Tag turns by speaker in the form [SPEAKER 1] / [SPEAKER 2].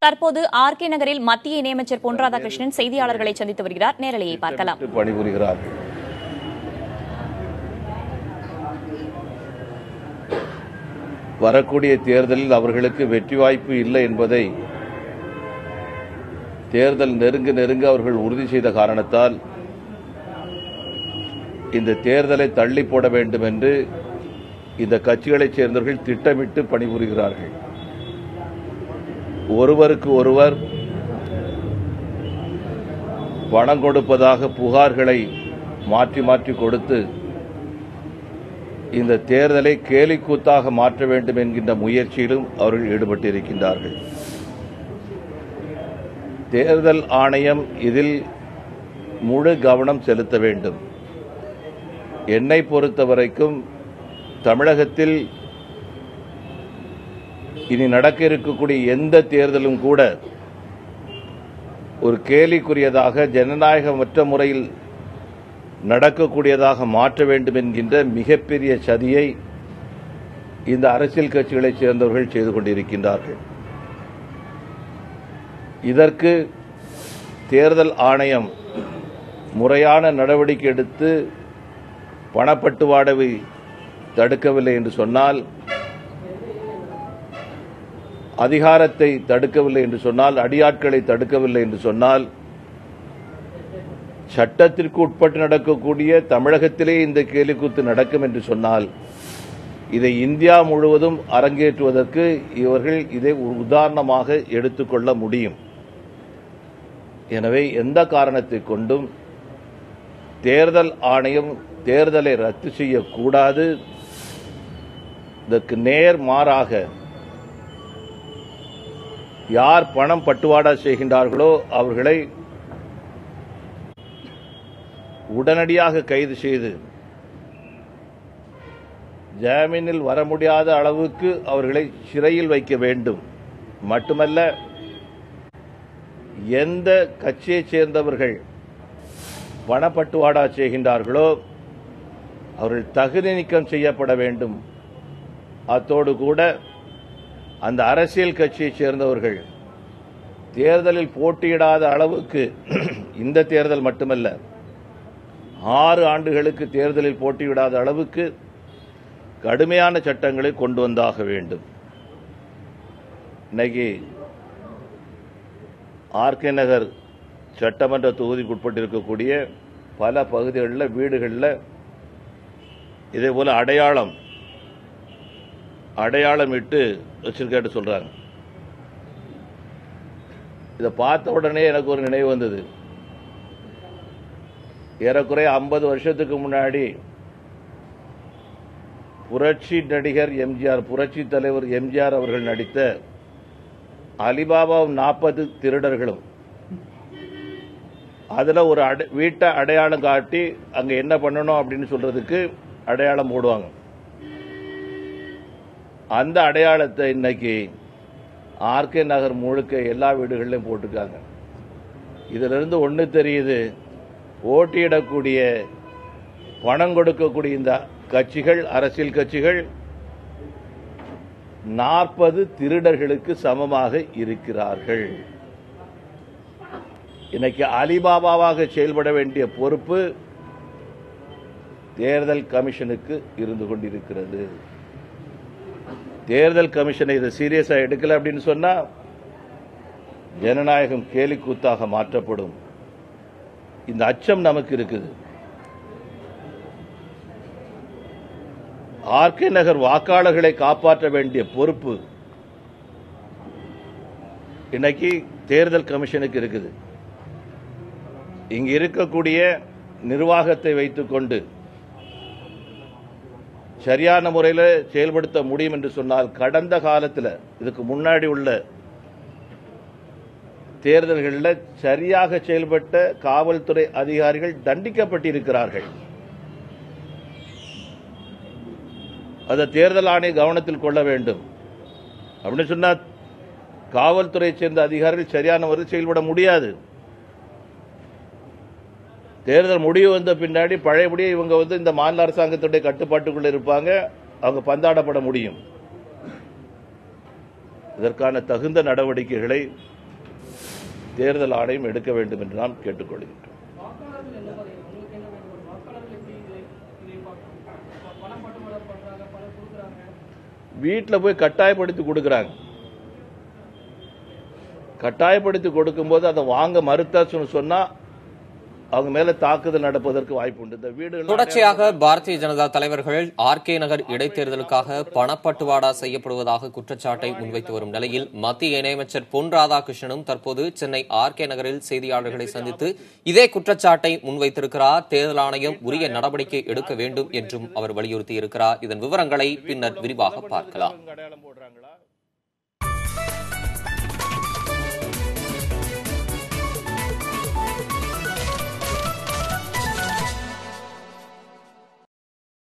[SPEAKER 1] தற்போது ஆர்கே நகரில் மத்திய இணையமைச்சர் பொன் ராதாகிருஷ்ணன் செய்தியாளர்களை சந்தித்து வருகிறார். நேரலையை பார்க்கலாம்.
[SPEAKER 2] பணிபுரிகிறார். வரக்கூடிய தேர்தலில் அவர்களுக்கு வெற்றி வாய்ப்பு இல்லை என்பதை தேர்தல் நெருங்க அவர்கள் உறுதி செய்த காரணத்தால் இந்த தேர்தலை தள்ளி போட வேண்டும் என்று இந்த கட்சிகளைச் சேர்ந்தவர்கள் திட்டமிட்டு பணிபுரிகிறார்கள். ஒருவருக்கு ஒருவர் பணம் கொடுப்பதாக புகார்களை மாற்றி மாற்றி கொடுத்து இந்த தேர்தலை கேலிக்கூத்தாக மாற்ற வேண்டும் என்கின்ற முயற்சியிலும் அவர்கள் ஈடுபட்டிருக்கின்றார்கள். தேர்தல் ஆணையம் இதில் முழு கவனம் செலுத்த வேண்டும். என்னை பொறுத்தவரைக்கும் தமிழகத்தில் இனி நடக்க இருக்கக்கூடிய எந்த தேர்தலும் கூட ஒரு கேலிக்குரியதாக ஜனநாயகமற்ற முறையில் நடக்கக்கூடியதாக மாற்ற வேண்டும் என்கின்ற மிகப்பெரிய சதியை இந்த அரசியல் கட்சிகளைச் சேர்ந்தவர்கள் செய்து கொண்டிருக்கின்றார்கள். இதற்கு தேர்தல் ஆணையம் முறையான நடவடிக்கை எடுத்து பணப்பட்டுவாடாவை தடுக்கவில்லை என்று சொன்னால், அதிகாரத்தை தடுக்கவில்லை என்று சொன்னால், அடியாட்களை தடுக்கவில்லை என்று சொன்னால், சட்டத்திற்கு உட்பட்டு நடக்கக்கூடிய தமிழகத்திலே இந்த கேலிக்கூத்து நடக்கும் என்று சொன்னால், இதை இந்தியா முழுவதும் அரங்கேற்றுவதற்கு இவர்கள் இதை உதாரணமாக எடுத்துக்கொள்ள முடியும். எனவே எந்த காரணத்தை கொண்டும் தேர்தல் ஆணையம் தேர்தலை ரத்து செய்யக்கூடாது. இதற்கு நேர் மாறாக யார் பணம் பட்டுவாடா செய்கின்றார்களோ அவர்களை உடனடியாக கைது செய்து ஜாமீனில் வர முடியாத அளவுக்கு அவர்களை சிறையில் வைக்க வேண்டும். மட்டுமல்ல, எந்த கட்சியைச் சேர்ந்தவர்கள் பணப்பட்டுவாடா செய்கின்றார்களோ அவர்கள் தகுதி நீக்கம் செய்யப்பட வேண்டும். அத்தோடு கூட அந்த அரசியல் கட்சியைச் சேர்ந்தவர்கள் தேர்தலில் போட்டியிடாத அளவுக்கு, இந்த தேர்தல் மட்டுமல்ல 6 ஆண்டுகளுக்கு தேர்தலில் போட்டியிடாத அளவுக்கு கடுமையான சட்டங்களை கொண்டு வந்தாக வேண்டும். இன்னைக்கு ஆர்கே நகர் சட்டமன்ற தொகுதிக்கு உட்பட்டிருக்கக்கூடிய பல பகுதிகளில் வீடுகளில் இதேபோல அடையாளம் இட்டு வச்சிருக்கேன்னு சொல்றாங்க. இதை பார்த்த உடனே எனக்கு ஒரு நினைவு வந்தது. ஏறக்குறைய 50 வருஷத்துக்கு முன்னாடி புரட்சி நடிகர் எம்ஜிஆர், புரட்சி தலைவர் எம்ஜிஆர் அவர்கள் நடித்த அலிபாபாவும் 40 திருடர்களும், அதுல ஒரு வீட்டை அடையாளம் காட்டி அங்க என்ன பண்ணணும் அப்படின்னு சொல்றதுக்கு அடையாளம் போடுவாங்க. அந்த அடையாளத்தை இன்னைக்கு ஆர்கே நகர் முழுக்க எல்லா வீடுகளிலும் போட்டுருக்காங்க. இதிலிருந்து ஒன்று தெரியுது, போட்டியிடக்கூடிய பணம் கொடுக்கக்கூடிய இந்த கட்சிகள், அரசியல் கட்சிகள் 40 திருடர்களுக்கு சமமாக இருக்கிறார்கள். இன்னைக்கு அலிபாபாவாக செயல்பட வேண்டிய பொறுப்பு தேர்தல் கமிஷனுக்கு இருந்து கொண்டிருக்கிறது. தேர்தல் கமிஷனை இதை சீரியஸா எடுக்கல அப்படின்னு சொன்னா ஜனநாயகம் கேலிக்கூத்தாக மாற்றப்படும். இந்த அச்சம் நமக்கு இருக்குது. ஆர்கே நகர் வாக்காளர்களை காப்பாற்ற வேண்டிய பொறுப்பு இன்னைக்கு தேர்தல் கமிஷனுக்கு இருக்குது. இங்கு இருக்கக்கூடிய நிர்வாகத்தை வைத்துக் கொண்டு சரியான முறையில் செயல்படுத்த முடியும் என்று சொன்னால், கடந்த காலத்தில் இதுக்கு முன்னாடி உள்ள தேர்தல்களில் சரியாக செயல்பட்ட காவல்துறை அதிகாரிகள் தண்டிக்கப்பட்டிருக்கிறார்கள். அதை தேர்தல் ஆணையம் கவனத்தில் கொள்ள வேண்டும். அப்படின்னு சொன்னா காவல்துறையை சேர்ந்த அதிகாரிகள் சரியான முறையில் செயல்பட முடியாது. தேர்தல் முடிவு வந்த பின்னாடி பழையபடியே இவங்க இந்த மாநில அரசாங்கத்துடைய கட்டுப்பாட்டுக்குள்ள இருப்பாங்க, அவங்க பந்தாடப்பட முடியும். இதற்கான தகுந்த நடவடிக்கைகளை தேர்தல் ஆணையம் எடுக்க வேண்டும் என்று நாம் கேட்டுக்கொள்கின்றோம். வீட்டில் போய் கட்டாயப்படுத்தி கொடுக்குறாங்க. கட்டாயப்படுத்தி கொடுக்கும்போது அதை வாங்க மறுத்தா சொன்னா அவங்க மேல தாக்குதல் நடப்பதற்கு வாய்ப்பு உண்டு. இந்த வீடு
[SPEAKER 3] தொடர்ச்சியாக பாரதிய ஜனதா தலைவர்கள் ஆர்கே நகர் இடைத்தேர்தலுக்காக பணப்பட்டுவாடா செய்யப்படுவதாக குற்றச்சாட்டை முன்வைத்து வரும் நிலையில் மத்திய இணையமைச்சர் பொன் ராதாகிருஷ்ணனும் தற்போது சென்னை ஆர்கே நகரில் செய்தியாளர்களை சந்தித்து இதே குற்றச்சாட்டை முன்வைத்திருக்கிறார். தேர்தல் ஆணையம் உரிய நடவடிக்கை எடுக்க வேண்டும் என்றும் அவர் வலியுறுத்தியிருக்கிறார். இதன் விவரங்களை பின்னர் விரிவாக பார்க்கலாம்.